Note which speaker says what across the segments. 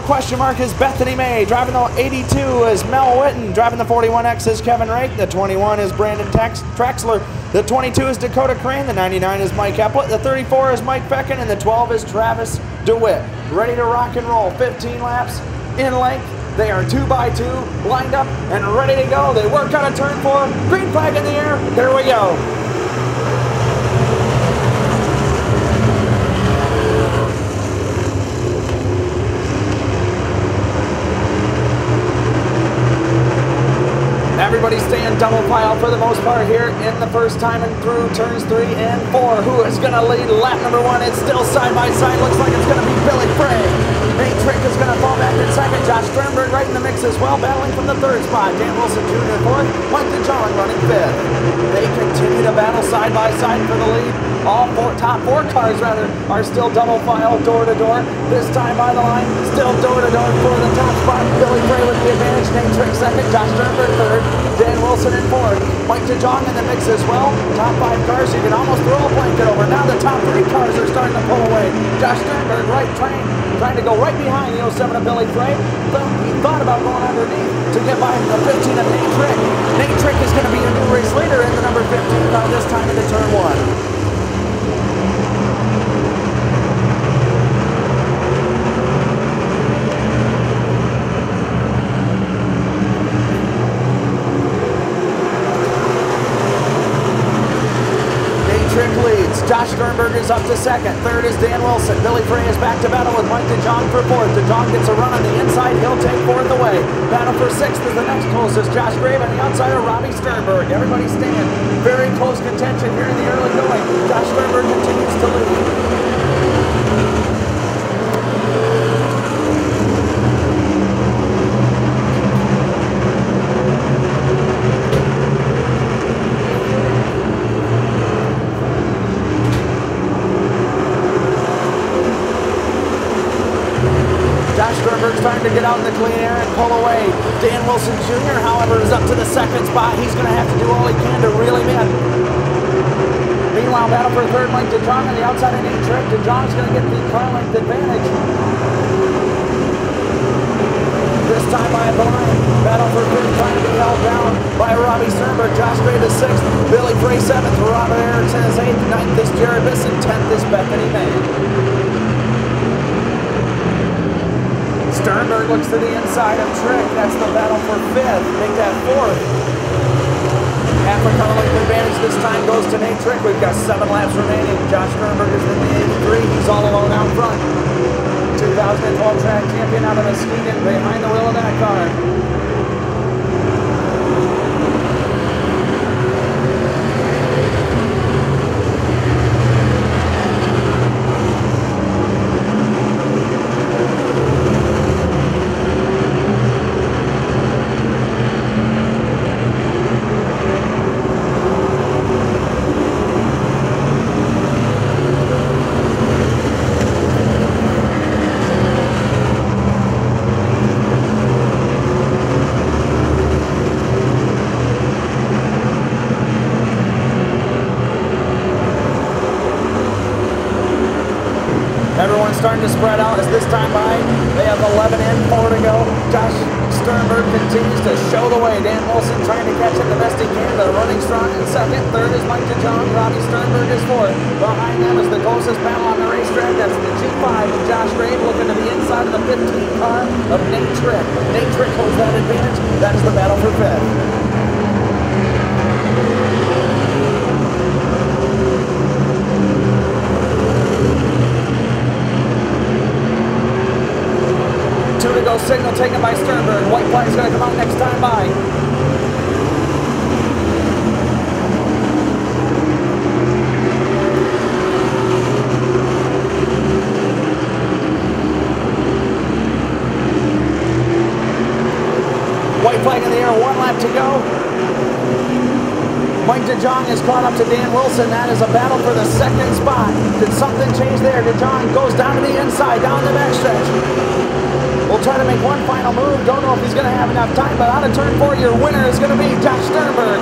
Speaker 1: question mark is Bethany May. Driving the 82 is Mel Witten. Driving the 41X is Kevin Rake. The 21 is Brandon Trexler. The 22 is Dakota Crane. The 99 is Mike Eplett. The 34 is Mike Becken. And the 12 is Travis DeWitt. Ready to rock and roll. 15 laps in length. They are 2x2, lined up and ready to go. They work out of turn 4. Green flag in the air. There we go. Everybody staying double file for the most part here in the first time and through turns 3 and 4. Who is going to lead lap number 1? It's still side by side. Looks like it's going to be Billy Frey. Nate Trick is going to fall back in second. Josh Sternberg right in the mix as well, battling from the 3rd spot. Dan Wilson Jr. 4th. Mike DeJong running 5th. They continue to battle side by side for the lead. All top four cars are still double file door to door. This time by the line, still door to door for the top spot. Billy Frey with the advantage. Nate Trick 2nd. Josh Sternberg 3rd. Dan Wilson in 4th. Mike DeJong in the mix as well. Top 5 cars, you can almost throw a blanket over. Now the top 3 cars are starting to pull away. Josh Sternberg trying to go right behind the 07 of Billy Frey. He thought about going underneath to get by the 15 of Nate Trick. Nate Trick is going to be your new race leader in the number 15 car this time into turn 1. Josh Sternberg is up to 2nd. 3rd is Dan Wilson. Billy Frey is back to battle with Mike DeJong for 4th. DeJong gets a run on the inside. He'll take 4th away. Battle for 6th is the next closest. Josh Grave on the outside of Robbie Sternberg. Everybody staying very close contention here in the early going. Josh Sternberg continues to lead. Starting to get out in the clean air and pull away. Dan Wilson Jr., however, is up to the 2nd spot. He's going to have to do all he can to reel him in. Meanwhile, battle for 3rd, Mike DeJong on the outside of Nate Trick. DeJong's going to get the car length advantage. This time by the line. Battle for 5th, trying to be held down by Robbie Sternberg. Josh Gray is 6th. Billy Frey 7th. Robert Erickson is 8th. 9th is Jared Bisson. 10th is Bethany May. Sternberg looks to the inside of Trick. That's the battle for 5th. Make that 4th. Half a car length advantage this time goes to Nate Trick. We've got 7 laps remaining. Josh Sternberg is in the 83. He's all alone out front. 2012 track champion out of Muskegon behind the wheel of that car. Everyone's starting to spread out as this time by. They have 11 in, 4 to go. Josh Sternberg continues to show the way. Dan Wilson trying to catch him the best he can, but running strong in 2nd. 3rd is Mike DeJong. Robbie Sternberg is 4th. Behind them is the closest battle on the racetrack. That's the G5 of Josh Grave looking to the inside of the 15 car of Nate Trick. Nate Trick holds that advantage. That is the battle for 5th. Signal taken by Sternberg. White flag is going to come out next time by. White flag in the air, 1 lap to go. Mike DeJong is caught up to Dan Wilson. That is a battle for the 2nd spot. Did something change there? DeJong goes down to the inside, down the backstretch. We'll try to make one final move. Don't know if he's going to have enough time, but out of turn 4, your winner is going to be Josh Sternberg.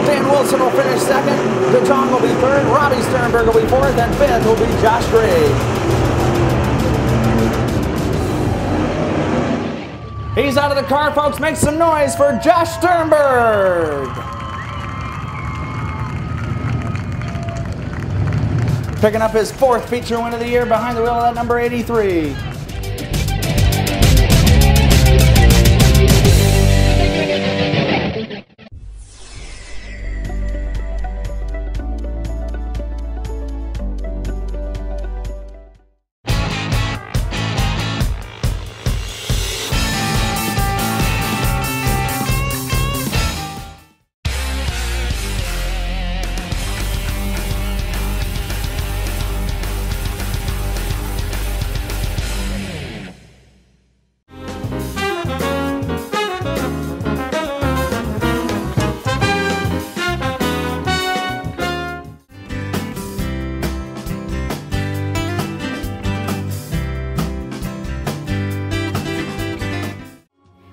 Speaker 1: Dan Wilson will finish 2nd. DeJong will be 3rd. Robbie Sternberg will be 4th. And 5th will be Josh Gray. He's out of the car, folks. Make some noise for Josh Sternberg. Picking up his 4th feature win of the year behind the wheel of that number 83.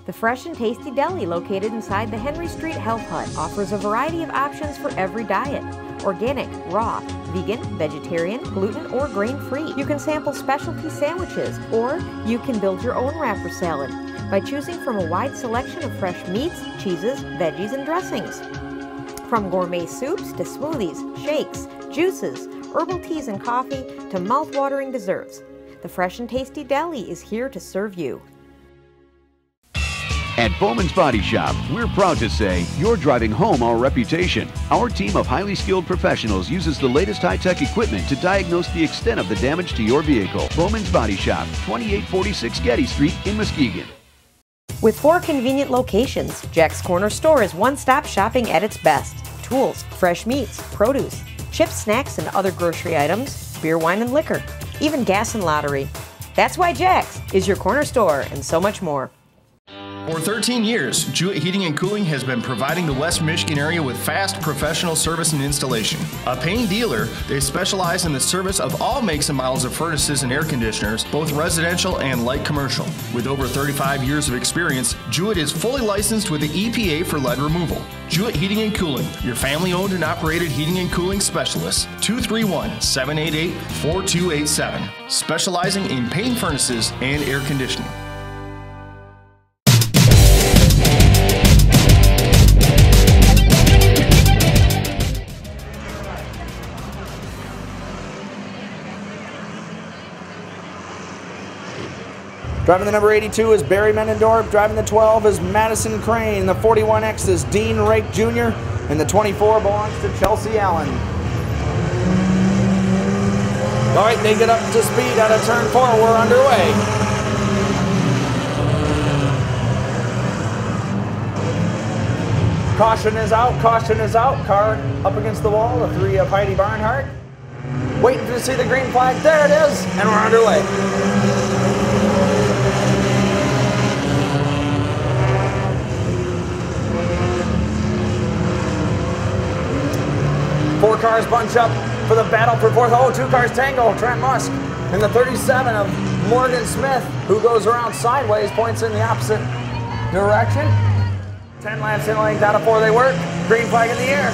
Speaker 2: The fresh and tasty deli located inside the Henry Street Health Hut offers a variety of options for every diet. Organic, raw, vegan, vegetarian, gluten, or grain-free. You can sample specialty sandwiches, or you can build your own wrapper salad by choosing from a wide selection of fresh meats, cheeses, veggies, and dressings. From gourmet soups to smoothies, shakes, juices, herbal teas and coffee to mouth-watering desserts. The fresh and tasty deli is here to serve you.
Speaker 3: At Bowman's Body Shop, we're proud to say you're driving home our reputation. Our team of highly skilled professionals uses the latest high-tech equipment to diagnose the extent of the damage to your vehicle. Bowman's Body Shop, 2846 Getty Street in Muskegon.
Speaker 2: With 4 convenient locations, Jack's Corner Store is one-stop shopping at its best. Tools, fresh meats, produce, chips, snacks, and other grocery items, beer, wine, and liquor, even gas and lottery. That's why Jack's is your corner store and so much more.
Speaker 4: For 13 years, Jewett Heating and Cooling has been providing the West Michigan area with fast professional service and installation. A paying dealer, they specialize in the service of all makes and models of furnaces and air conditioners, both residential and light commercial. With over 35 years of experience, Jewett is fully licensed with the EPA for lead removal. Jewett Heating and Cooling, your family-owned and operated heating and cooling specialist. 231-788-4287. Specializing in paint furnaces and air conditioning.
Speaker 1: Driving the number 82 is Barry Menendorf. Driving the 12 is Madison Crane. The 41X is Dean Rake Jr. And the 24 belongs to Chelsea Allen. All right, they get up to speed out of turn 4. We're underway. Caution is out, caution is out. Car up against the wall, the 3 of Heidi Barnhart. Waiting to see the green flag. There it is, and we're underway. Four cars bunch up for the battle for 4th. Oh, 2 cars tango. Trent Musk and the 37 of Morgan Smith, who goes around sideways, points in the opposite direction. 10 laps in length out of 4 they work. Green flag in the air.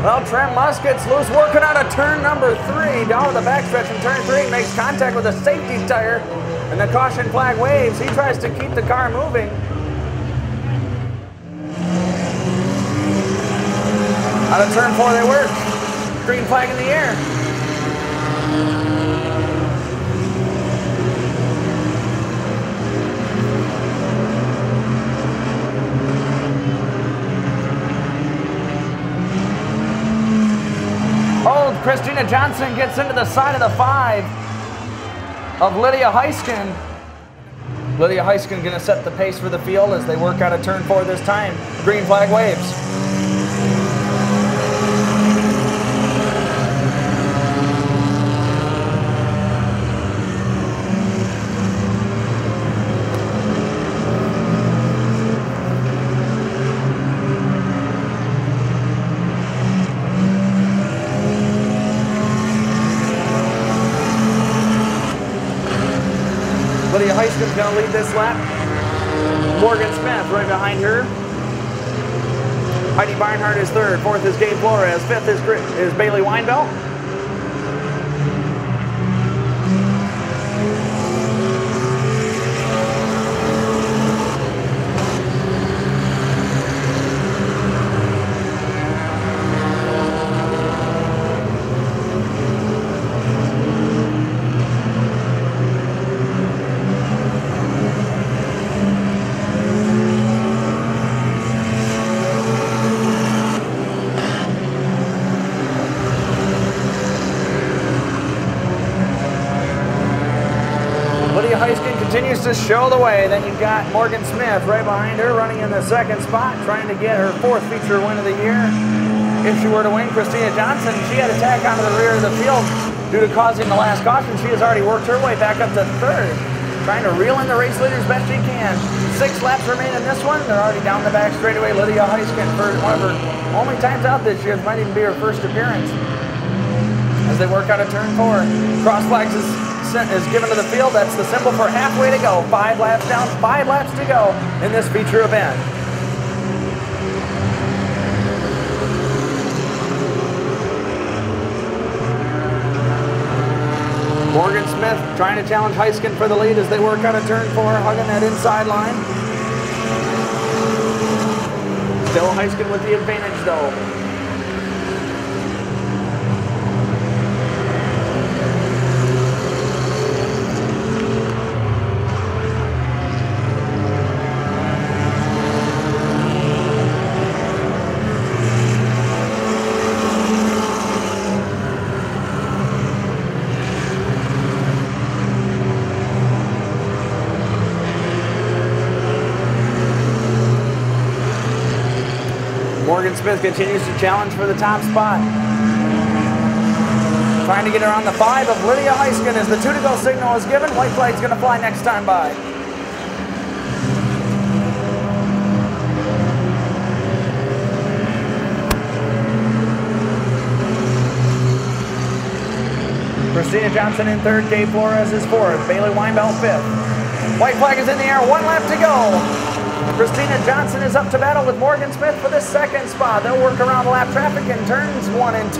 Speaker 1: Well, Trent Musk gets loose, working out of turn number 3, down to the backstretch in turn 3, makes contact with a safety tire, and the caution flag waves. He tries to keep the car moving. Out of turn 4 they work. Green flag in the air. Oh, Christina Johnson gets into the side of the 5 of Lydia Heiskin. Lydia Heiskin going to set the pace for the field as they work out of turn 4 this time. Green flag waves. Lydia Heiskin's going to lead this lap. Morgan Smith right behind her. Heidi Barnhart is third. Fourth is Gabe Flores. Fifth is Bailey Weinbelt. Continues to show the way. Then you've got Morgan Smith right behind her, running in the second spot, trying to get her fourth feature win of the year. If she were to win, Christina Johnson, she had to tack onto the rear of the field due to causing the last caution. She has already worked her way back up to third, trying to reel in the race leader as best she can. 6 laps remain in this one. They're already down the back straightaway. Lydia Heiskin, for one of her only times out this year. It might even be her first appearance. As they work out of turn 4, cross flags is given to the field. That's the symbol for halfway to go. 5 laps down, 5 laps to go in this feature event. Morgan Smith trying to challenge Heiskin for the lead as they work out of turn 4, hugging that inside line. Still Heiskin with the advantage though. Morgan Smith continues to challenge for the top spot. Trying to get her on the 5 of Lydia Heiskin as the 2 to go signal is given. White flag's going to fly next time by. Christina Johnson in third, Gabe Flores is fourth, Bailey Weinbelt fifth. White flag is in the air, 1 lap to go. Christina Johnson is up to battle with Morgan Smith for the second spot. They'll work around lap traffic in turns 1 and 2.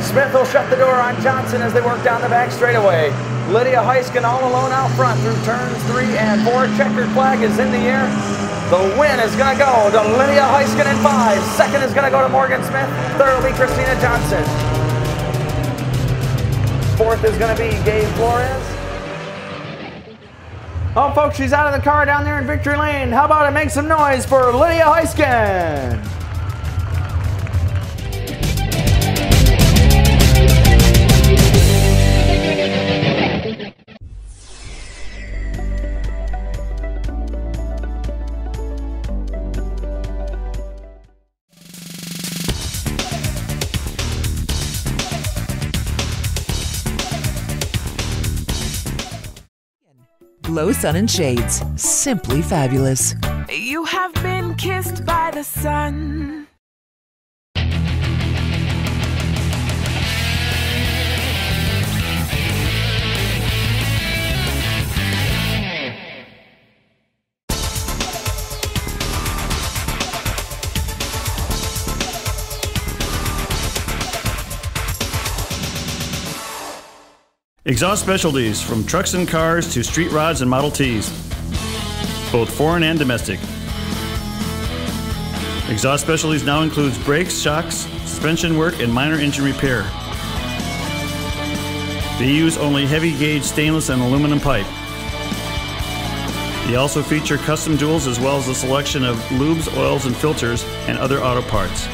Speaker 1: Smith will shut the door on Johnson as they work down the back straightaway. Lydia Heiskin all alone out front through turns 3 and 4. Checkered flag is in the air. The win is going to go to Lydia Heiskin in 5. Second is going to go to Morgan Smith. Third will be Christina Johnson. Fourth is going to be Gabe Flores. Oh, folks, she's out of the car down there in Victory Lane. How about it? Make some noise for Lydia Heiskin.
Speaker 5: Glow Sun and Shades, simply fabulous.
Speaker 6: You have been kissed by the sun.
Speaker 7: Exhaust specialties, from trucks and cars to street rods and Model Ts, both foreign and domestic. Exhaust specialties now includes brakes, shocks, suspension work, and minor engine repair. They use only heavy gauge stainless and aluminum pipe. They also feature custom jewels as well as a selection of lubes, oils, and filters, and other auto parts.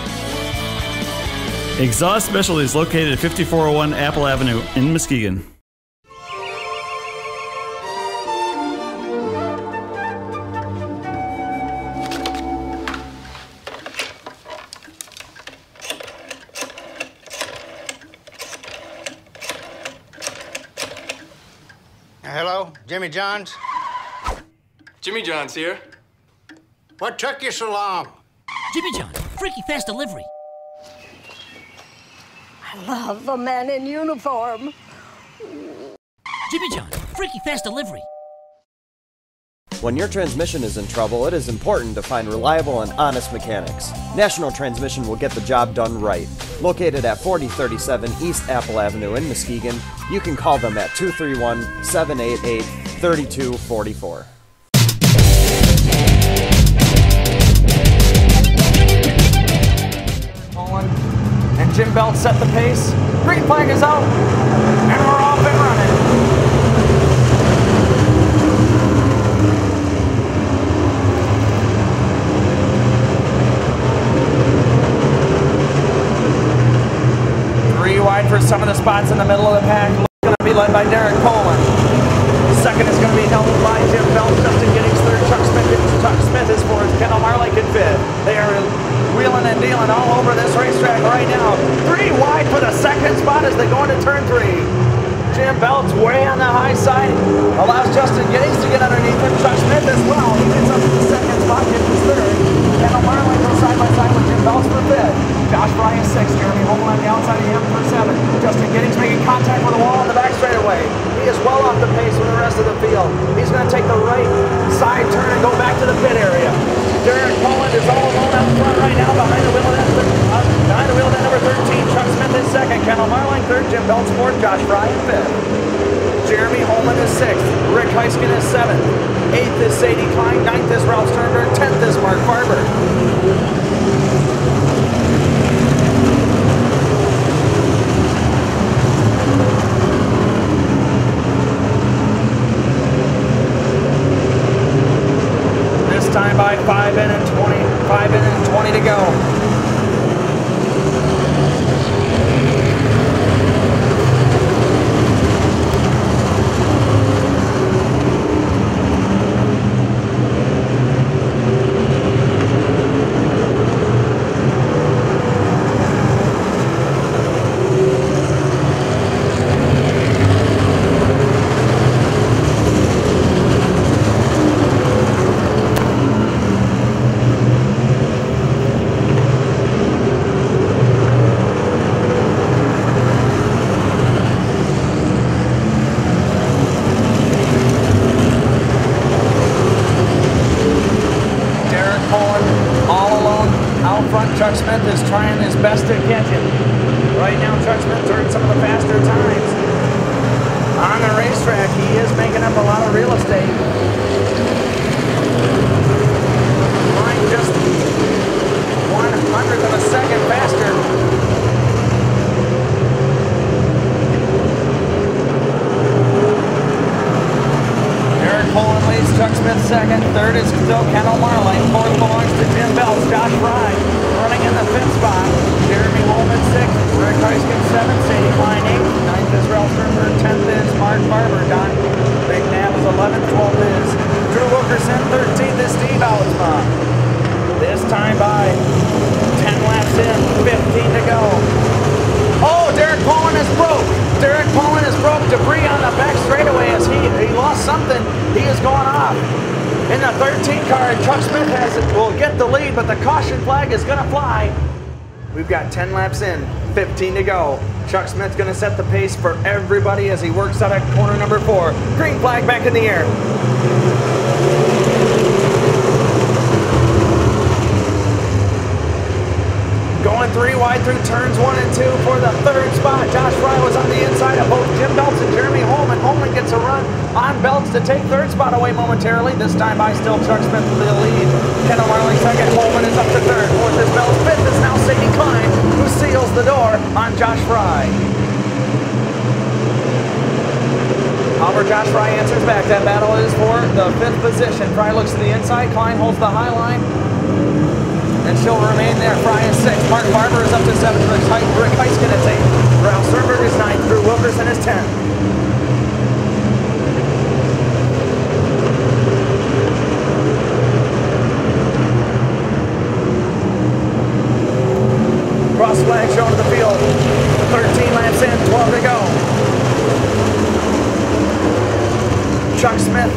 Speaker 7: Exhaust specialties located at 5401 Apple Avenue in Muskegon.
Speaker 8: Hello, Jimmy John's?
Speaker 9: Jimmy John's here.
Speaker 8: What took you so long?
Speaker 10: Jimmy John's, freaky fast delivery.
Speaker 11: I love a man in uniform.
Speaker 10: Jimmy John's, freaky fast delivery.
Speaker 12: When your transmission is in trouble, it is important to find reliable and honest mechanics. National Transmission will get the job done right. Located at 4037 East Apple Avenue in Muskegon, you can call them at 231-788-3244.
Speaker 1: And Jim Belt set the pace. Green flag is out, and we're off and running. Three wide for some of the spots in the middle of the pack. Going to be led by Derek Poland. Second is going to be held by Jim Belt. Justin Giddings third. Chuck Smith is fourth. Kendall Marlake in fifth. They are wheeling and dealing all over this racetrack right now. Three wide for the second spot as they go into turn three. Jim Belt's way on the high side. Allows Justin Giddings to get underneath him. Chuck Smith as well. He gets up to the second spot. Gets his third. Kendall Marlake goes side by side with Jim Belt's for fifth. Josh Fry is sixth. Jeremy Holman on the outside of him for seventh. Justin Giddings making contact with the wall on the back straightaway. He is well off the pace with the rest of the field. He's going to take the right side turn and go back to the pit area. Derek Poland is all alone out front right now behind the wheel of that number 13. Chuck Smith is second. Kendall Marlake third. Jim Belt's fourth. Josh Fry in fifth. Jeremy Holman is sixth. Rick Heiskin is seventh. Eighth is Sadie Klein. Ninth is Ralph Sternberg. 10th is Mark Barber. Time by 5 in and 20 to go. Chuck Smith is trying his best to catch him. Right now, Chuck Smith turned some of the faster times. On the racetrack, he is making up a lot of real estate. Flying just 1/100th of a second faster. Derek Poland leads Chuck Smith second. Third is still Kendall Marlake. Fourth belongs to Jim Belt. Josh Fry running in the fifth spot. Jeremy Holman sixth. Rick Heiskin seventh. Sadie Klein eighth. Ninth is Ralph Sternberg. 10th is Mark Barber. Don Big Nab is 11th. 12th is Drew Wilkerson. 13th is Steve Outsma. This time by 10 laps in. 15 to go. Oh, Derek Poland is broke. Derek Poland is broke. Debris on the back straightaway as he lost something. He is going off. In the 13 car, and Chuck Smith will get the lead, but the caution flag is going to fly. We've got 10 laps in, 15 to go. Chuck Smith's going to set the pace for everybody as he works out at corner number 4. Green flag back in the air. Going 3 wide through turns 1 and 2 for the third spot. Josh Fry was on the inside of both Jim Belts and Jeremy Holman. Holman gets a run on Belts to take third spot away momentarily. This time by still Chuck Smith with the lead. Kendall Marlake second. Holman is up to third. Fourth is Belts. Fifth is now Sadie Klein, who seals the door on Josh Fry. However, Josh Fry answers back. That battle is for the 5th position. Fry looks to the inside. Klein holds the high line. And she'll remain there. Fry is 6th. Mark Barber is up to 7th. Rick Heiskin is 8th. Ralph Sternberg is 9th. Drew Wilkerson is 10th. Cross flag shown to the field. 13 laps in, 12 to go. Chuck Smith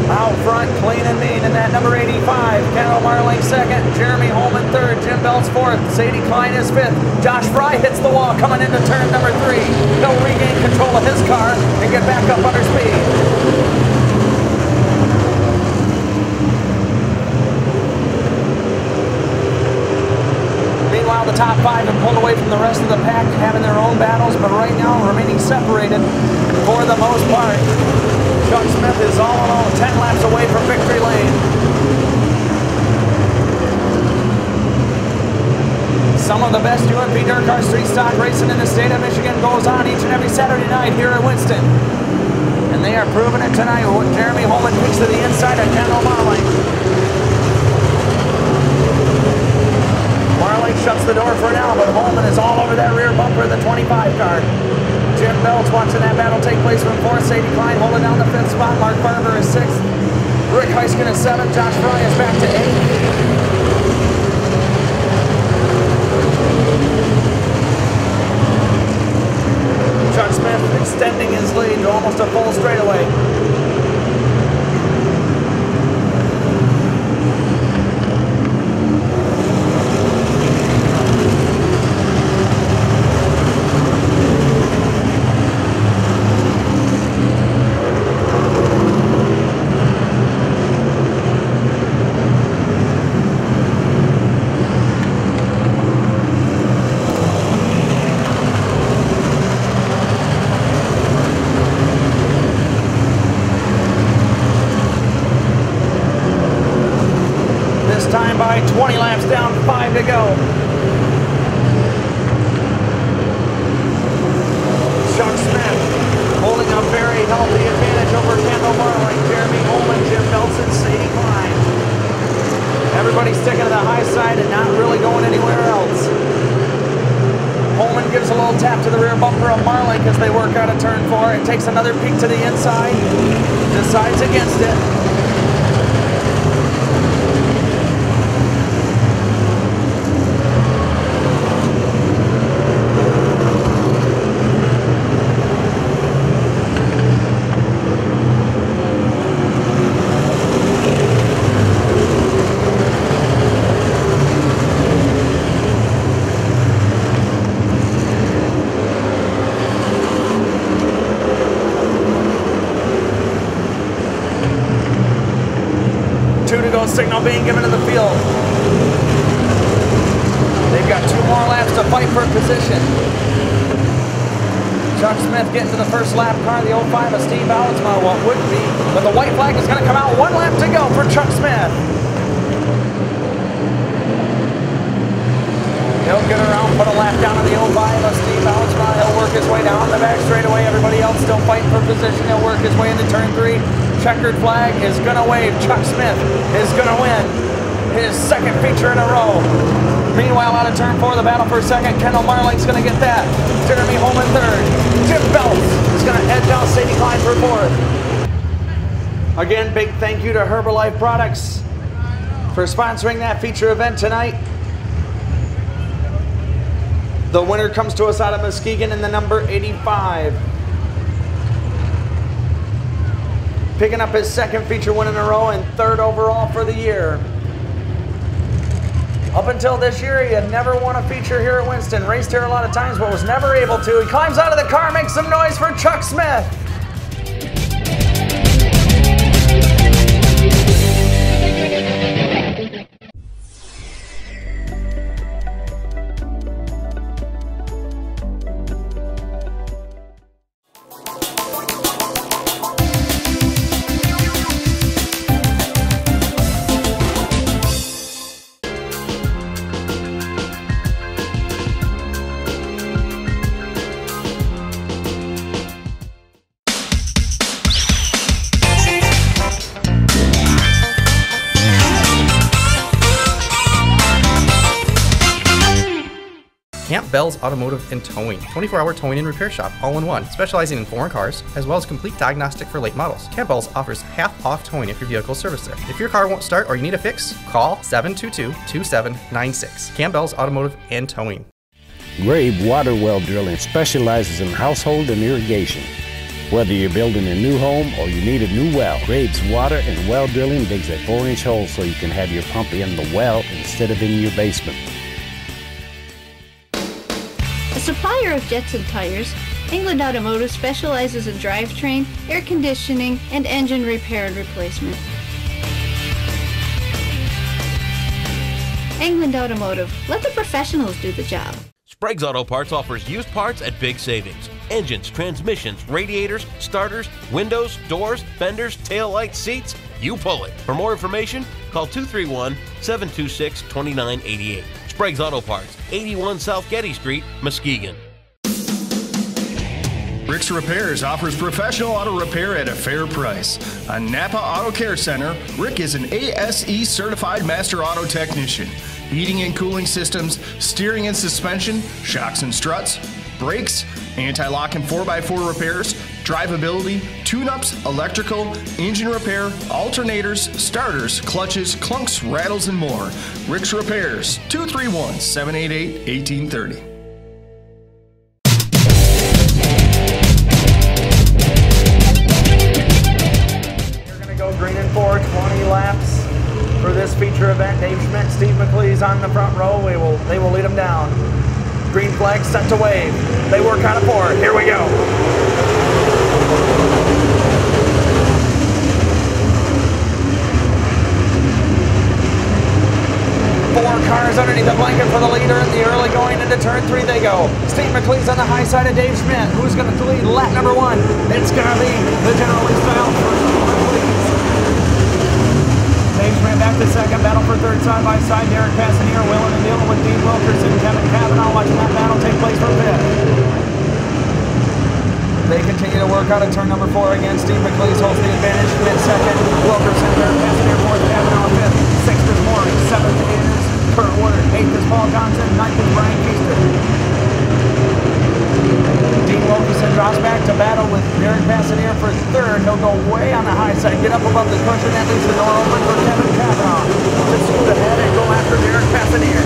Speaker 1: out front, clean and mean in that number 85. Kendall Marlake second. Jeremy Holman third. Jim Belts fourth. Sadie Klein is 5th. Josh Fry hits the wall coming into turn number 3. He'll regain control of his car and get back up under speed. their own battles, but right now remaining separated for the most part. Chuck Smith is all alone, 10 laps away from victory lane. Some of the best UMP Dirt Car Street Stock racing in the state of Michigan goes on each and every Saturday night here at Winston. And they are proving it tonight with Jeremy Holman kicks to the inside of Ken O'Malley. Marley shuts the door for now, but Holman is all over that rear bumper of the 25 car. Jim Belt's watching that battle take place from 4th. Sadie Klein holding down the 5th spot. Mark Barber is 6th. Rick Heiskin is 7th. Josh Fry is back to 8th. Chuck Smith extending his lead to almost a full straightaway. Time by 20 laps down, 5 to go. Chuck Smith holding a very healthy advantage over Kendall Marling, Jeremy Holman, Jim Belson, Sadie Klein. Everybody sticking to the high side and not really going anywhere else. Holman gives a little tap to the rear bumper of Marling as they work out of turn 4. It takes another peek to the inside, decides against it. Signal being given to the field. They've got 2 more laps to fight for position. Chuck Smith getting to the first lap car, the 05 of Steve Altsma, what would be, but the white flag is going to come out. 1 lap to go for Chuck Smith. He'll get around, put a lap down on the 05 of Steve Altsma. He'll work his way down the back straightaway. Everybody else still fighting for position. He'll work his way into turn 3. Checkered flag is going to wave. Chuck Smith is going to win his 2nd feature in a row. Meanwhile, out of turn 4, the battle for 2nd. Kendall Marling's going to get that. Jeremy Holman 3rd. Jim Belts is going to edge out Sadie Klein for 4th. Again, big thank you to Herbalife Products for sponsoring that feature event tonight. The winner comes to us out of Muskegon in the number 85. Picking up his 2nd feature win in a row and 3rd overall for the year. Up until this year, he had never won a feature here at Winston. Raced here a lot of times, but was never able to. He climbs out of the car, makes some noise for Chuck Smith.
Speaker 13: Camp Bell's Automotive and Towing. 24-hour towing and repair shop, all in one, specializing in foreign cars, as well as complete diagnostic for late models. Camp Bell's offers half-off towing if your vehicle is serviced there. If your car won't start or you need a fix, call 722-2796. Camp Bell's Automotive and Towing.
Speaker 14: Grabe Water Well Drilling specializes in household and irrigation. Whether you're building a new home or you need a new well, Grabe's Water and Well Drilling digs a 4-inch hole so you can have your pump in the well instead of in your basement.
Speaker 15: A supplier of Jetson tires, England Automotive specializes in drivetrain, air conditioning, and engine repair and replacement.
Speaker 16: England Automotive. Let the professionals do the job. Sprague's Auto Parts offers used parts at big savings. Engines, transmissions, radiators, starters, windows, doors, fenders, taillights, seats, you pull it. For more information, call 231-726-2988. Sprague's Auto Parts, 81 South Getty Street, Muskegon.
Speaker 4: Rick's Repairs offers professional auto repair at a fair price. A Napa Auto Care Center, Rick is an ASE certified master auto technician. Heating and cooling systems, steering and suspension, shocks and struts, brakes, anti-lock and 4x4 repairs, drivability, tune-ups, electrical, engine repair, alternators, starters, clutches, clunks, rattles, and more. Rick's Repairs, 231-788-1830.
Speaker 1: Green and 4, 20 laps for this feature event. Dave Schmidt, Steve McLeese on the front row. They will lead them down. Green flag set to wave. They work on a 4. Here we go. 4 cars underneath the blanket for the leader in the early going into turn 3 they go. Steve McLeese on the high side of Dave Schmidt. Who's going to lead lap number 1? It's going to be the generally style for McLeese. Dave Schmidt back to second. Battle for third side by side. Derek Passanier willing and dealing with Dean Wilkerson. Kevin Cavanaugh watching that battle take place for fifth. They continue to work out of turn number 4 again. Steve McLeese holds the advantage. Schmidt second. Wilkerson third. Passanier fourth. Cavanaugh fifth. Sixth is Morning. Seventh is Kurt Woodard. Eighth is Paul Johnson. Ninth is Brian Keister. Dean Wilkerson drops back to battle with Derek Passanier for third. He'll go way on the high side, get up above the cushion. That leaves the door open for Kevin Cavanaugh to scoot ahead and go after Derek Passanier.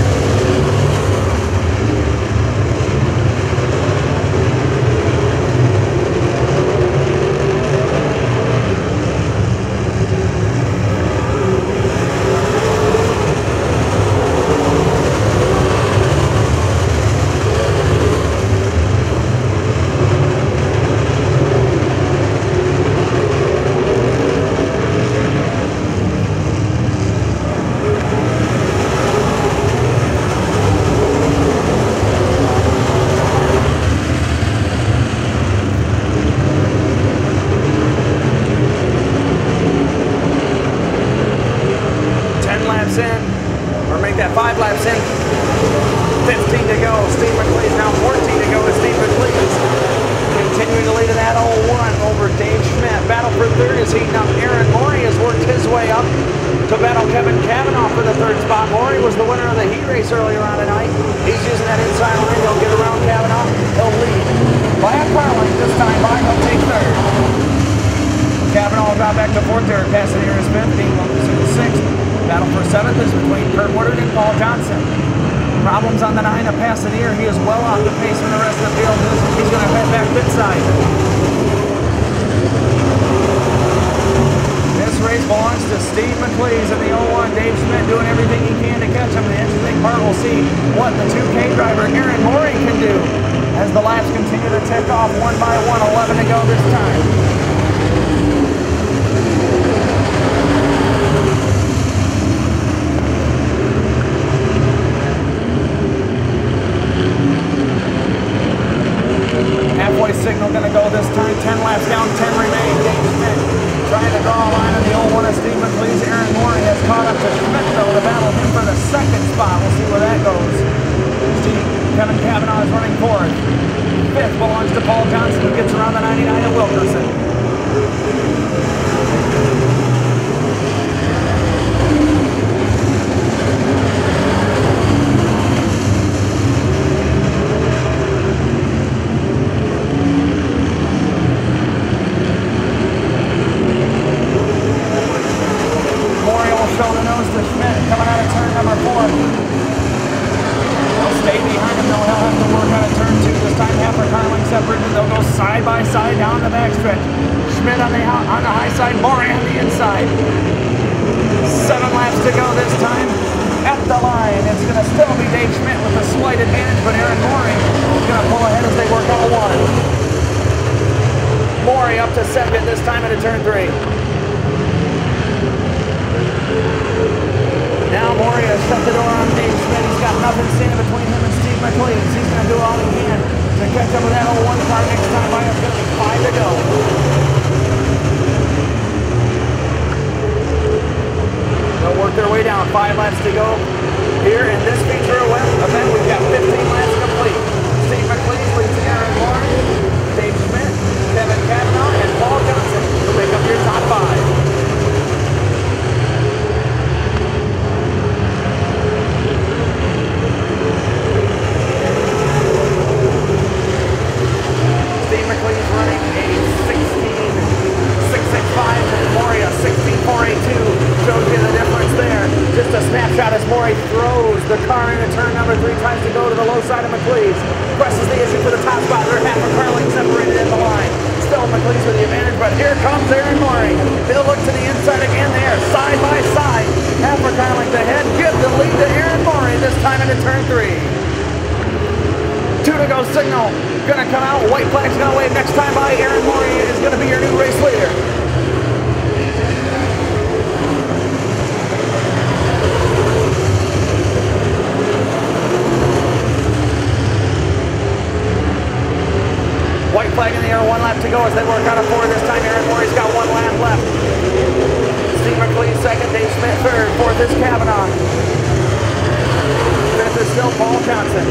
Speaker 1: Problems on the 9 of Passanier. He is well off the pace from the rest of the field. He's going to head back pit side. This race belongs to Steve McLeese in the 01. Dave Schmidt doing everything he can to catch him. The interesting part, we'll see what the 2K driver Aaron Morey can do as the laps continue to tick off one by one. 11 to go this time. Halfway signal going to go this time. 10 laps down, 10 remain. Dave Schmidt trying to draw a line on the 01 of Steve McLeese. Aaron Morey has caught up to Schmidt, though, to battle him for the second spot. We'll see where that goes. Kevin Cavanaugh is running fourth. Fifth belongs to Paul Johnson, who gets around the 99 of Wilkerson. Shoulder nose to Schmidt coming out of turn number 4. They'll stay behind him, though. He'll have to work out of turn 2. This time, half a car length separate. They'll go side by side down the backstretch. Schmidt on the high side, Morey on the inside. 7 laps to go this time. At the line, it's going to still be Dave Schmidt with a slight advantage, but Aaron Morey is going to pull ahead as they work on a 1. Morey up to second this time into turn 3. Now Maury has shut the door on Dave Schmidt. He's got nothing standing between him and Steve McLean. He's going to do all he can to catch up with that 01 car next time by. It's going to be 5 to go. They'll work their way down. 5 laps to go here in this feature event. We've got 15 laps complete. Steve McLean leads Aaron Maury, Dave Schmidt, Kevin Kavanaugh, and Paul Johnson to make up your top 5. McLean's running a 16.665 and Maury a 16.482. Shows you the difference there. Just a snapshot as Maury throws the car into turn number 3, tries to go to the low side of McLean's. Presses the issue for the top spot. They're half a car length separated in the line. Still McLean's with the advantage, but here comes Aaron Maury. They'll look to the inside again there, side by side. Half a car length ahead. Give the lead to Aaron Maury this time into turn 3. 2 to go signal. Gonna come out. White flag's gonna wave next time by. Aaron Maury is gonna be your new race leader. White flag in the air. 1 lap to go as they work out a 4 this time. Aaron Maury's got 1 lap left. Steve McLean second. Dave Schmidt third. 4th is Kavanaugh. 5th is still Paul Johnson.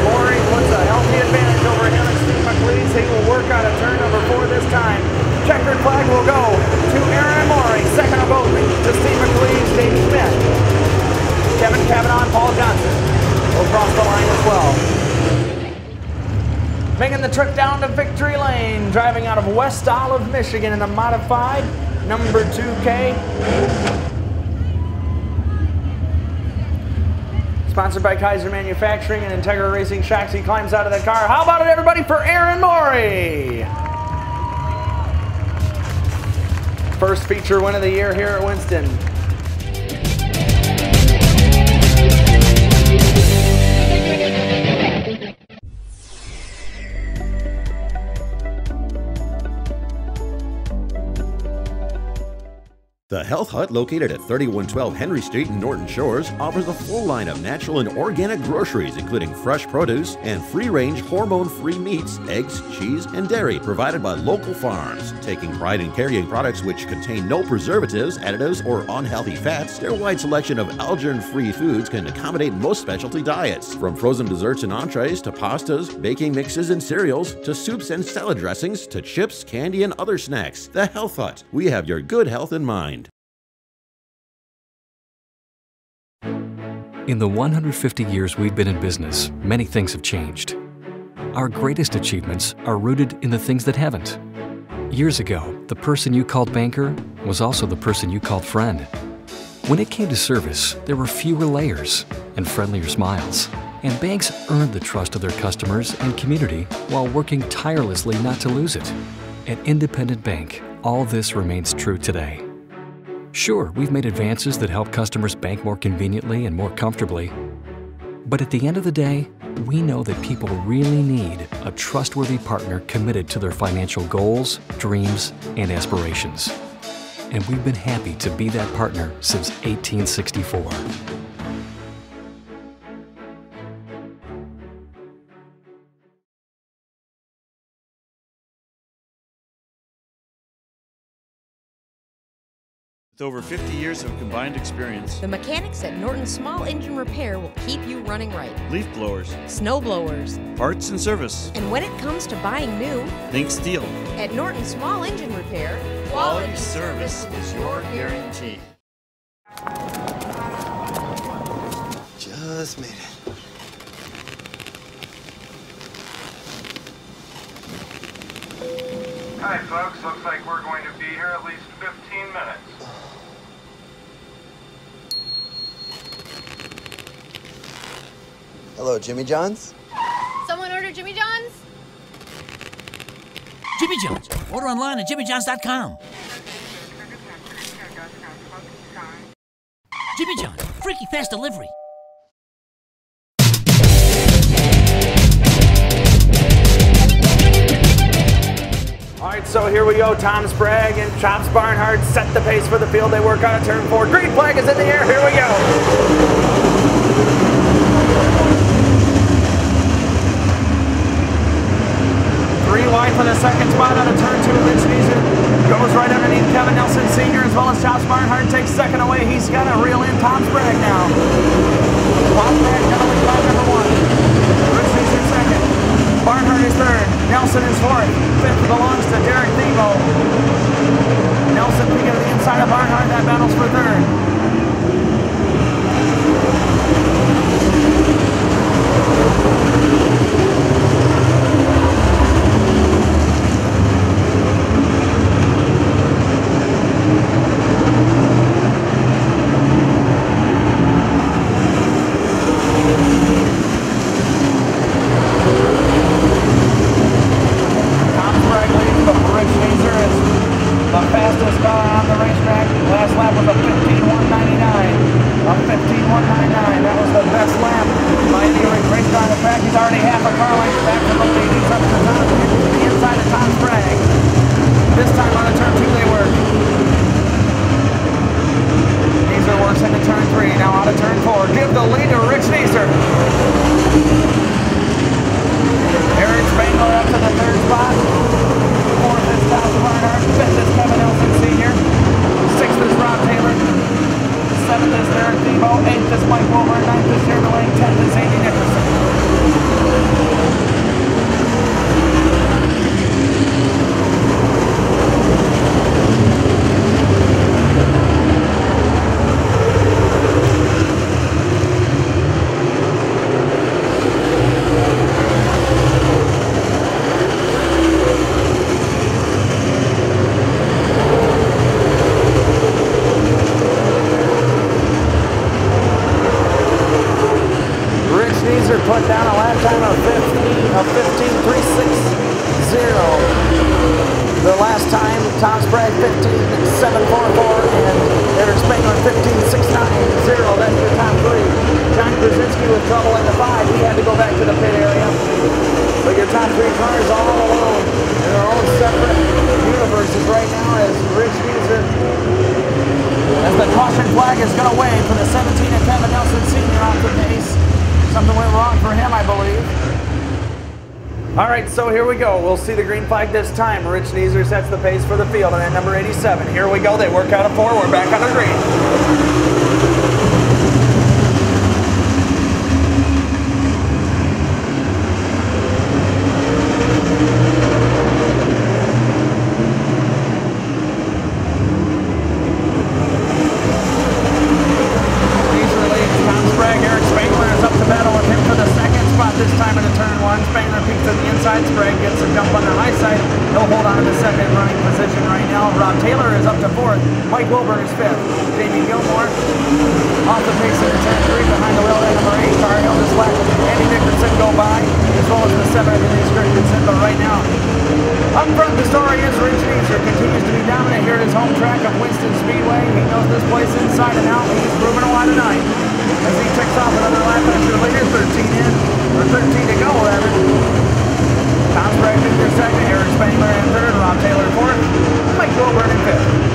Speaker 1: Maury puts a healthy advantage over him and Steve McLean. He will work out of turn number 4 this time. Checkered flag will go to Aaron Maury. Second will go to Steve McLean, Dave Schmidt. Kevin Kavanaugh and Paul Johnson will cross the line as well. Making the trip down to Victory Lane, driving out of West Olive, Michigan in the modified number 2K. Sponsored by Kaiser Manufacturing and Integra Racing Shocks. He climbs out of that car. How about it, everybody, for Aaron Maury? First feature win of the year here at Winston.
Speaker 17: The Health Hut, located at 3112 Henry Street in Norton Shores, offers a full line of natural and organic groceries, including fresh produce and free-range, hormone-free meats, eggs, cheese, and dairy provided by local farms. Taking pride in carrying products which contain no preservatives, additives, or unhealthy fats, their wide selection of allergen-free foods can accommodate most specialty diets. From frozen desserts and entrees to pastas, baking mixes and cereals, to soups and salad dressings, to chips, candy, and other snacks. The Health Hut. We have your good health in mind.
Speaker 18: In the 150 years we've been in business, many things have changed. Our greatest achievements are rooted in the things that haven't. Years ago, the person you called banker was also the person you called friend. When it came to service, there were fewer layers and friendlier smiles. And banks earned the trust of their customers and community while working tirelessly not to lose it. At Independent Bank, all this remains true today. Sure, we've made advances that help customers bank more conveniently and more comfortably. But at the end of the day, we know that people really need a trustworthy partner committed to their financial goals, dreams, and aspirations. And we've been happy to be that partner since 1864.
Speaker 7: With over 50 years of combined experience,
Speaker 2: the mechanics at Norton Small Engine Repair will keep you running right.
Speaker 7: Leaf blowers,
Speaker 2: snow blowers,
Speaker 7: parts and service.
Speaker 2: And when it comes to buying new,
Speaker 7: think steel.
Speaker 2: At Norton Small Engine Repair,
Speaker 7: quality service is your guarantee.
Speaker 19: Just made it.
Speaker 20: Hi folks, looks like we're going to be here at least 15 minutes.
Speaker 19: Hello, Jimmy John's?
Speaker 21: Someone order Jimmy John's?
Speaker 10: Jimmy John's. Order online at jimmyjohns.com. Jimmy John's. Freaky fast delivery.
Speaker 1: All right, so here we go. Tom Sprague and Chops Barnhart set the pace for the field. They work out of turn 4. Green flag is in the air. Here we go. Three wide for the second spot out of turn 2. Rich Neeser goes right underneath Kevin Nelson Sr. as well as Chops Barnhart takes second away. He's got to reel in Tom Sprague now. Tom Sprague got to lead by number 1. Rich Neeser second. Barnhart is third. Nelson is fourth. Fifth belongs to Derek Thebo. Nelson peeking to the inside of Barnhart. That battles for third. Put down a lap time of 15.360. The last time, Tom Sprague 15.744 and Eric Spangler 15.690. That's your top 3. John Krasinski with trouble in the 5. He had to go back to the pit area. But your top 3 cars all alone in their own separate universes right now as Rich Neeser, as the caution flag is going to wave for the 17 and Kevin Nelson Sr. off the pace. Something went wrong for him, I believe. All right, so here we go. We'll see the green flag this time. Rich Neeser sets the pace for the field, and at number 87, here we go. They work out of 4. We're back on the green. 1. Spangler peeks to the inside. Sprague gets a jump on the high side. He'll hold on to the second running position right now. Rob Taylor is up to 4th. Mike Wilburn is 5th. Jamie Gilmore off the pace in the 10-3 behind the wheel of number 8 car. He'll just let Andy Dickerson go by, as well as the 7th Denise Christensen. But right now, up front, the story is Rich Neeser continues to be dominant here at his home track of Winston Speedway. He knows this place inside and out. He's proving a lot tonight as he ticks off another lap after leader, 13 in, or 13 to go, rather. Tom Sprague in second, Eric Spangler in third, Rob Taylor 4th, Mike Wilburn in 5th.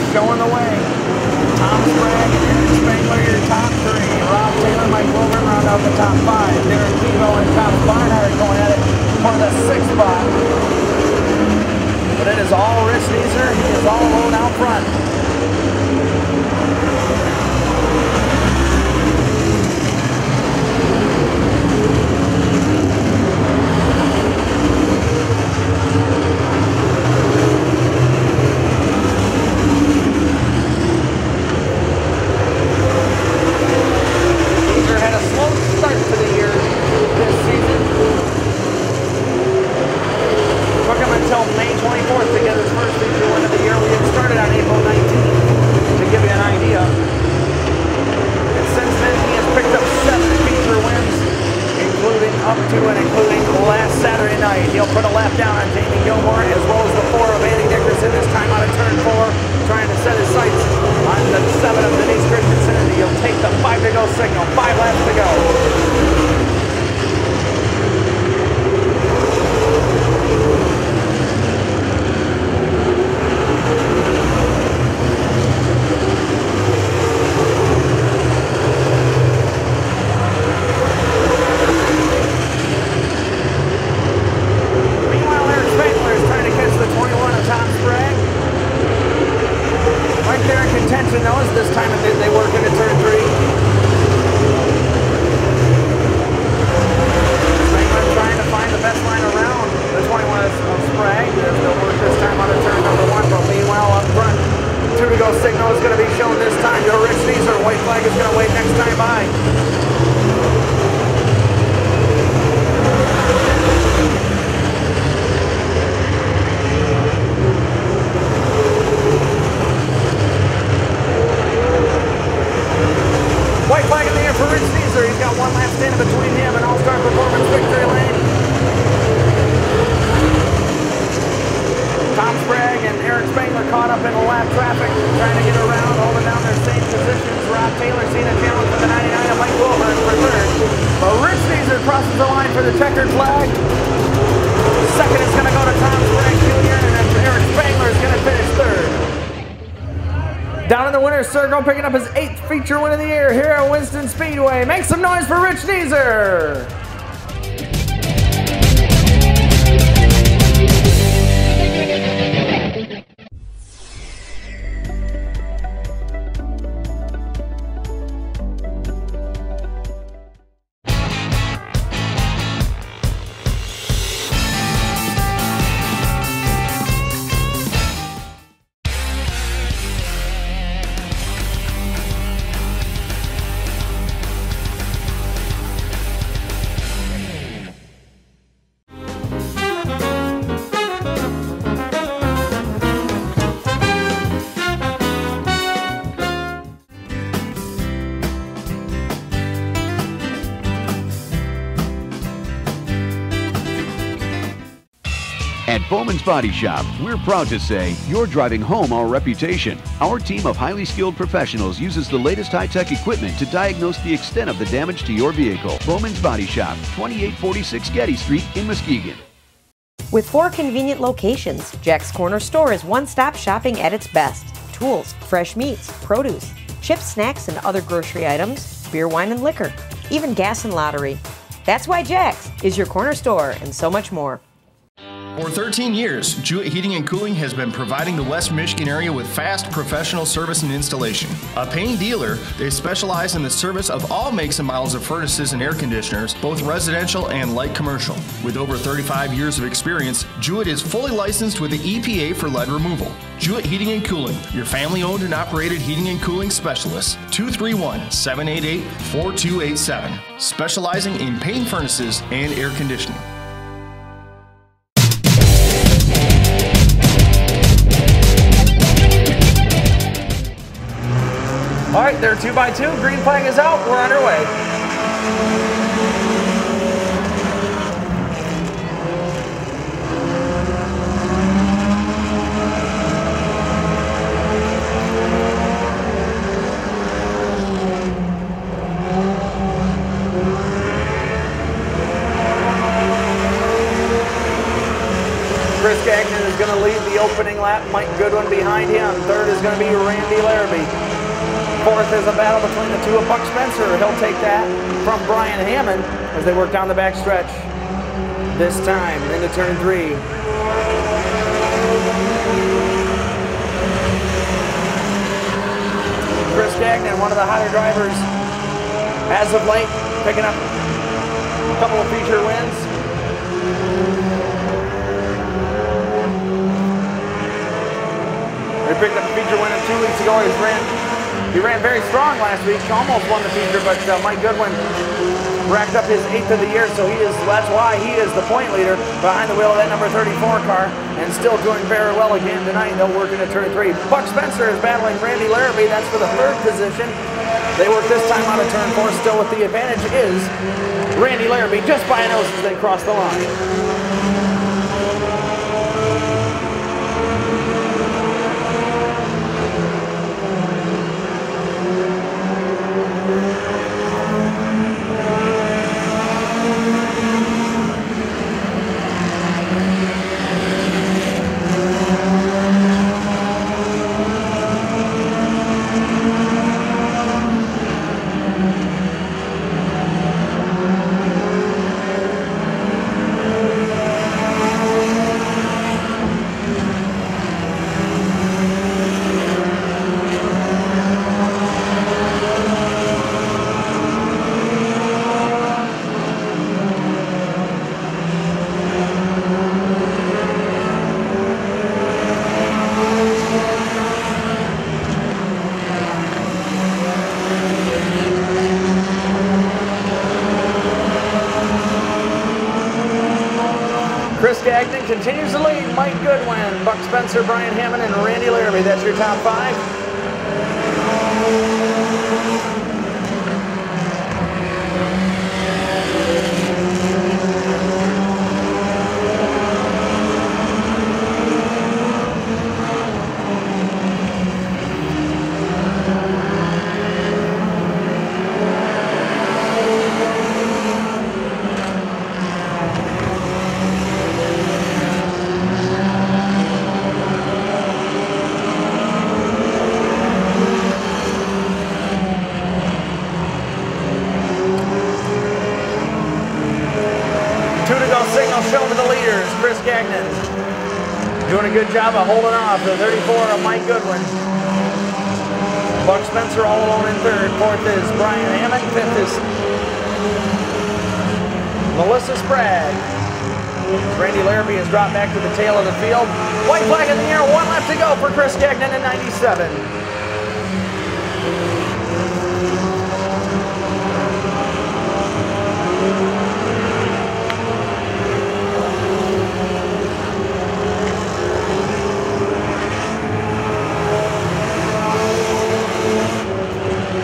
Speaker 1: Showing the way. Tom Sprague and Eric Spangler, your top 3. Rob Taylor, Mike Wilburn round out the top 5. Derek Thebo and Chops Barnhart going at it for the 6th spot. But it is all Rich Neeser. He is all alone out front. put a lap down on Jamie Gilmore, as well as the 4 of Andy Dickerson, this time out of turn 4, trying to set his sights on the 7 of Denise Christensen, and he'll take the 5 to go signal. 5 laps to go. This time they work into turn 3. Spangler trying to find the best line around the 21 of Sprague. They'll work this time on a turn number 1, but meanwhile up front, 2 to go signal is going to be shown this time to Rich Sneezer. White flag is going to wait next time by. White flag in the air for Rich Sneezer. He's got 1 lap standing between him and All-Star Performance victory lane. Tom Sprague and Eric Spangler caught up in the lap traffic, trying to get around, holding down their same positions. Rob Taylor seen a challenge for the 99 of Mike Wilbur for third. But Rich Sneezer crosses the line for the checkered flag. Second is going to go to Tom Sprague Jr., and then Eric Spangler is going to finish third. Down in the winner's circle, picking up his 8th feature win of the year here at Winston Speedway. Make some noise for Rich Sneezer!
Speaker 3: At Bowman's Body Shop, we're proud to say you're driving home our reputation. Our team of highly skilled professionals uses the latest high-tech equipment to diagnose the extent of the damage to your vehicle. Bowman's Body Shop, 2846 Getty Street in Muskegon.
Speaker 2: With 4 convenient locations, Jack's Corner Store is one-stop shopping at its best. Tools, fresh meats, produce, chips, snacks, and other grocery items, beer, wine, and liquor, even gas and lottery. That's why Jack's is your corner store and so much more.
Speaker 4: For 13 years, Jewett Heating and Cooling has been providing the West Michigan area with fast professional service and installation. A paying dealer, they specialize in the service of all makes and models of furnaces and air conditioners, both residential and light commercial. With over 35 years of experience, Jewett is fully licensed with the EPA for lead removal. Jewett Heating and Cooling, your family-owned and operated heating and cooling specialist. 231-788-4287. Specializing in paint furnaces and air conditioning.
Speaker 1: All right, they're 2x2. Green flag is out. We're on our way. Chris Gagnon is going to lead the opening lap. Mike Goodwin behind him. Third is going to be Randy Larrabee. Fourth is a battle between the 2 of Buck Spencer. He'll take that from Brian Hammond as they work down the back stretch. This time into turn 3. Chris Gagnon, one of the hotter drivers as of late, picking up a couple of feature wins. They picked up a feature win 2 weeks ago. He ran very strong last week, almost won the feature, but Mike Goodwin racked up his 8th of the year, so that's why he is the point leader behind the wheel of that number 34 car, and still doing very well again tonight. They'll work into turn 3. Buck Spencer is battling Randy Larrabee. That's for the 3rd position. They work this time out of turn 4. Still with the advantage is Randy Larrabee, just by a nose as they cross the line. Gagnon continues to lead. Mike Goodwin, Buck Spencer, Brian Hammond, and Randy Larrabee. That's your top 5. Show for the leaders. Chris Gagnon doing a good job of holding off the 34 of Mike Goodwin. Buck Spencer all alone in 3rd. 4th is Brian Hammond. 5th is Melissa Sprague. Randy Larrabee has dropped back to the tail of the field. White flag in the air. 1 left to go for Chris Gagnon in 97.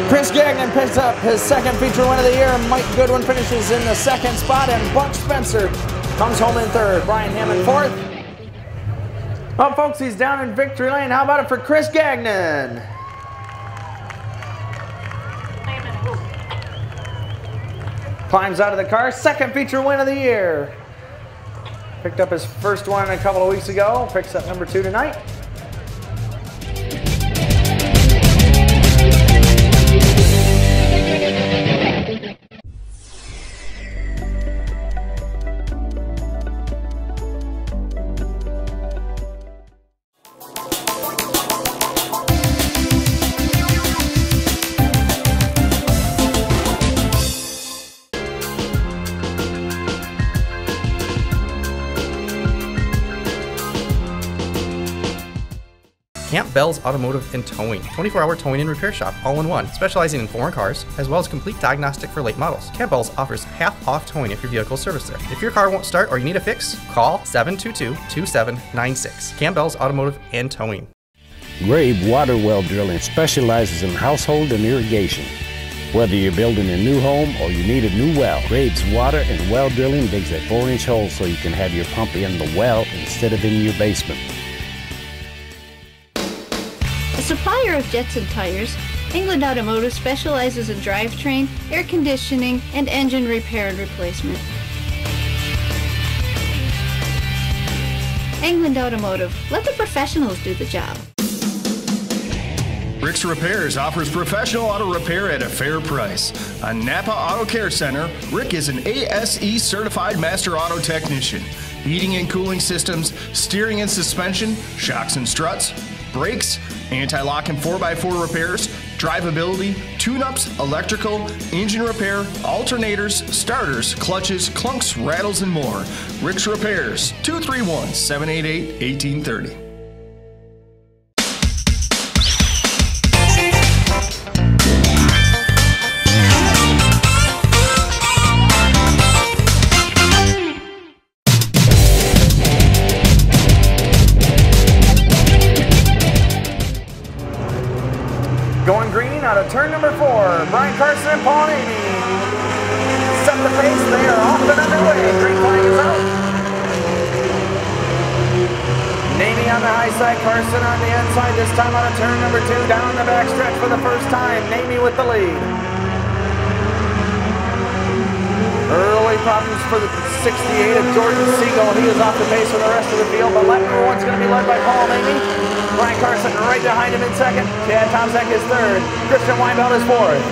Speaker 1: Chris Gagnon picks up his 2nd feature win of the year. Mike Goodwin finishes in the 2nd spot, and Buck Spencer comes home in 3rd. Brian Hammond 4th. Well, folks, he's down in victory lane. How about it for Chris Gagnon? Climbs out of the car, 2nd feature win of the year. Picked up his 1st one a couple of weeks ago. Picks up number 2 tonight.
Speaker 13: Camp Bell's Automotive and Towing. 24-hour towing and repair shop, all in one, specializing in foreign cars, as well as complete diagnostic for late models. Camp Bell's offers half-off towing if your vehicle is serviced there. If your car won't start or you need a fix, call 722-2796. Camp Bell's Automotive and Towing.
Speaker 14: Grabe Water Well Drilling specializes in household and irrigation. Whether you're building a new home or you need a new well, Grabe's Water and Well Drilling digs a 4-inch hole so you can have your pump in the well instead of in your basement.
Speaker 15: A supplier of Jetson tires, England Automotive specializes in drivetrain, air conditioning, and engine repair and replacement. England Automotive, let the professionals do the job.
Speaker 4: Rick's Repairs offers professional auto repair at a fair price. On Napa Auto Care Center, Rick is an ASE certified master auto technician. Heating and cooling systems, steering and suspension, shocks and struts, brakes, anti-lock and 4x4 repairs, drivability, tune-ups, electrical, engine repair, alternators, starters, clutches, clunks, rattles, and more. Rick's Repairs, 231-788-1830.
Speaker 1: Going green out of turn number 4. Brian Carson and Paul Amy set the pace. They are off and underway. Green flag is out. Namey on the high side, Carson on the inside. This time out of turn number 2. Down the back stretch for the first time. Namey with the lead. Early problems for the 68 of Jordan Siegel. He is off the pace for the rest of the field, but lap number 1's going to be led by Paul Namey. Brian Carson right behind him in 2nd. Chad Tomczak is 3rd. Christian Weinbelt is 4th.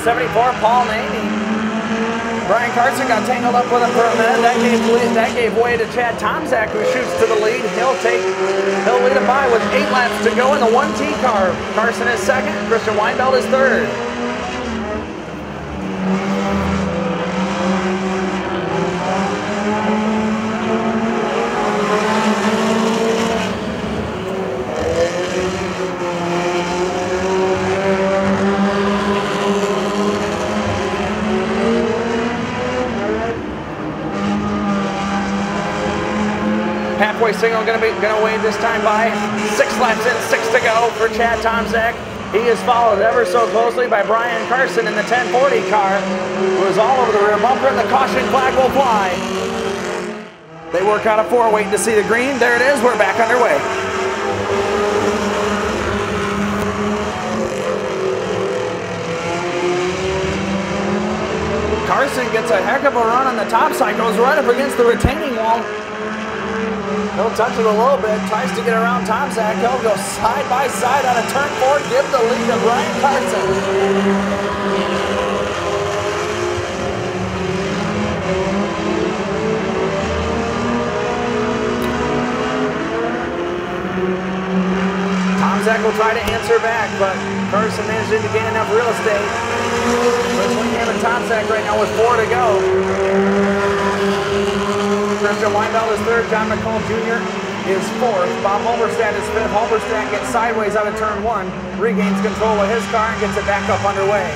Speaker 1: 74, Paul Navy. Brian Carson got tangled up with him for a minute. That gave way to Chad Tomczak, who shoots to the lead. He'll lead him by with 8 laps to go in the 1T car. Carson is second. Christian Weinbelt is third. Halfway signal gonna wave this time by. 6 laps in, 6 to go for Chad Tomczak. He is followed ever so closely by Brian Carson in the 1040 car, who is all over the rear bumper, and the caution flag will fly. They work out a 4, waiting to see the green. There it is, we're back underway. Carson gets a heck of a run on the top side, goes right up against the retaining wall. He'll touch it a little bit, tries to get around Tomczak. He'll go side by side on a turn 4, give the lead to Brian Carson. Tomczak will try to answer back, but Carson managed to gain enough real estate. Between him and Tomczak right now with 4 to go. Christian Weinbelt is third. John McCall Jr. is fourth. Bob Halberstadt is fifth. Halberstadt gets sideways out of turn 1, regains control of his car and gets it back up underway.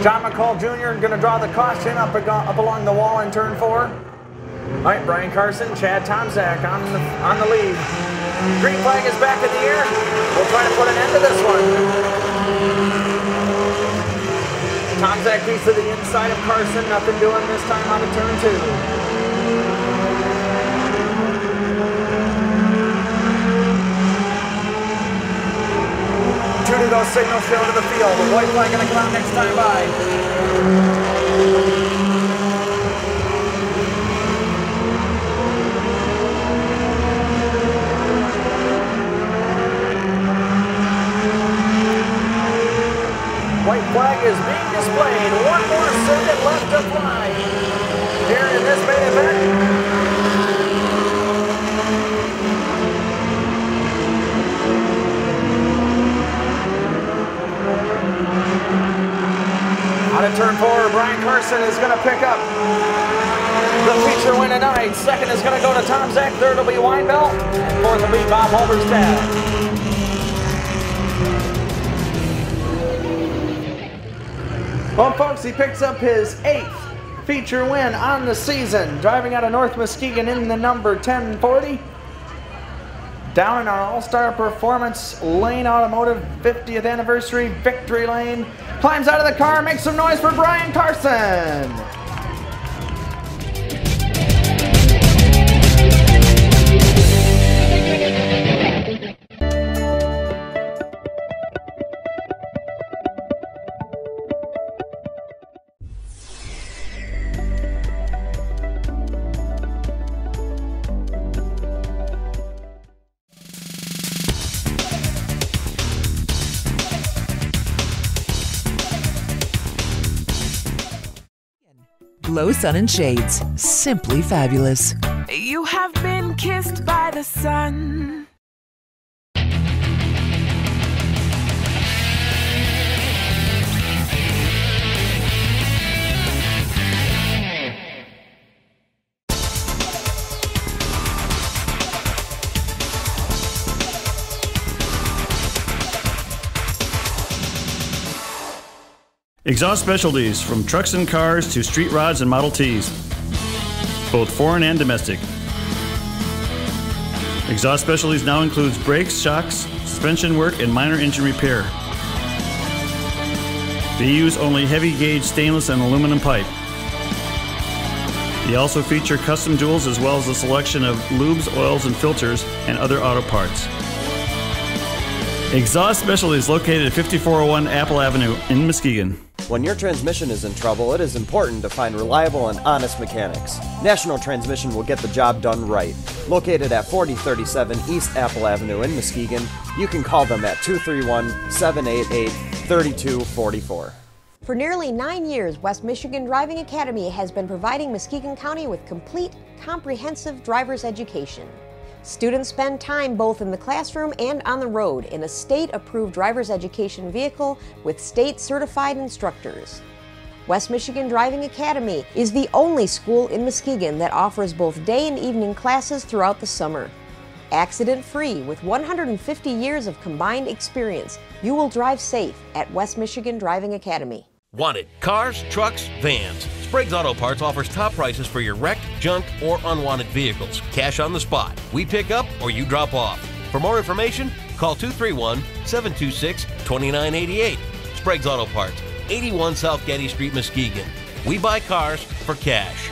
Speaker 1: John McCall Jr. going to draw the caution up along the wall in turn 4. All right, Brian Carson, Chad Tomczak on the lead. Green flag is back in the air. We'll try to put an end to this one. Tomczak keeps to the inside of Carson. Nothing doing this time out of turn 2. 2 to go, signal show to the field. The white flag going to come out next time by. White flag is being displayed. One more circuit left to fly here in this main event. Out of turn 4, Brian Carson is going to pick up the feature win tonight. Second is going to go to Tomczak. Third will be Weinbelt. And fourth will be Bob Halberstadt. Well, folks, he picks up his 8th feature win on the season, driving out of North Muskegon in the number 1040. Down in our All-Star Performance Lane Automotive 50th Anniversary Victory Lane. Climbs out of the car, makes some noise for Brian Carson.
Speaker 5: Glow Sun and Shades, simply fabulous.
Speaker 6: You have been kissed by the sun.
Speaker 7: Exhaust specialties, from trucks and cars to street rods and Model Ts, both foreign and domestic. Exhaust specialties now includes brakes, shocks, suspension work, and minor engine repair. They use only heavy gauge stainless and aluminum pipe. They also feature custom tools as well as a selection of lubes, oils, and filters, and other auto parts. Exhaust Specialties is located at 5401 Apple Avenue in Muskegon.
Speaker 12: When your transmission is in trouble, it is important to find reliable and honest mechanics. National Transmission will get the job done right. Located at 4037 East Apple Avenue in Muskegon, you can call them at 231-788-3244.
Speaker 2: For nearly 9 years, West Michigan Driving Academy has been providing Muskegon County with complete, comprehensive driver's education. Students spend time both in the classroom and on the road in a state-approved driver's education vehicle with state-certified instructors. West Michigan Driving Academy is the only school in Muskegon that offers both day and evening classes throughout the summer. Accident-free with 150 years of combined experience, you will drive safe at West Michigan Driving Academy.
Speaker 16: Wanted cars, trucks, vans. Sprague's Auto Parts offers top prices for your wrecked, junk, or unwanted vehicles. Cash on the spot. We pick up or you drop off. For more information, call 231-726-2988. Sprague's Auto Parts, 81 South Getty Street, Muskegon. We buy cars for cash.